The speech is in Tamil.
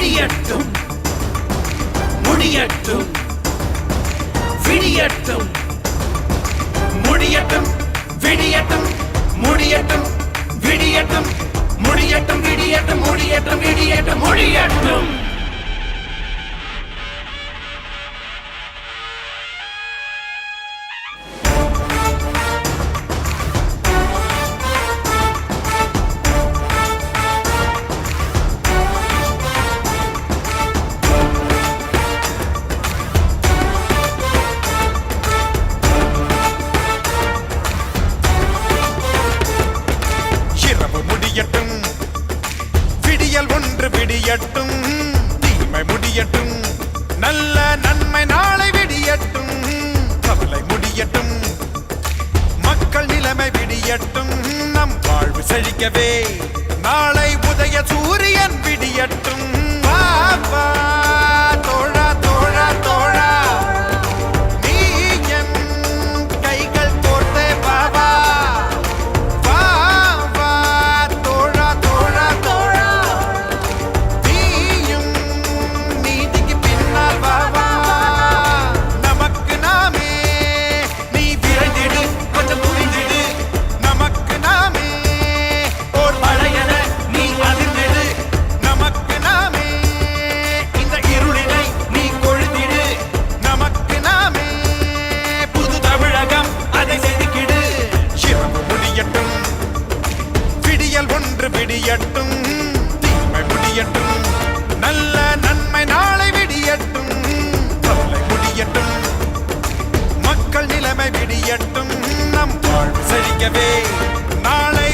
விடியட்டும் முடியட்டும் விடியட்டும் முடியட்டும் விடியட்டும் முடியட்டும் விடியட்டும் முடியட்டும் விடியட்டும் முடியட்டும் விடியட்டும் முடியட்டும். விடியல் ஒன்று விடியட்டும் தீமை முடியட்டும் நல்ல நன்மை நாளை விடியட்டும் கவலை முடியட்டும் மக்கள் நிலைமை விடியட்டும் நம் வாழ்வு செழிக்கவே நாளை உதய சூரியன் விடியட்டும். பாபா தோழா தோழா தோழா நீ என் கைகள் கோர்த்தே பாபா விடியட்டும் தீமை முடியட்டும் நல்ல நன்மை நாளை விடியட்டும் கவலை முடியட்டும் மக்கள் நிலைமை விடியட்டும் நம் வாழ்வு செழிக்கவே நாளை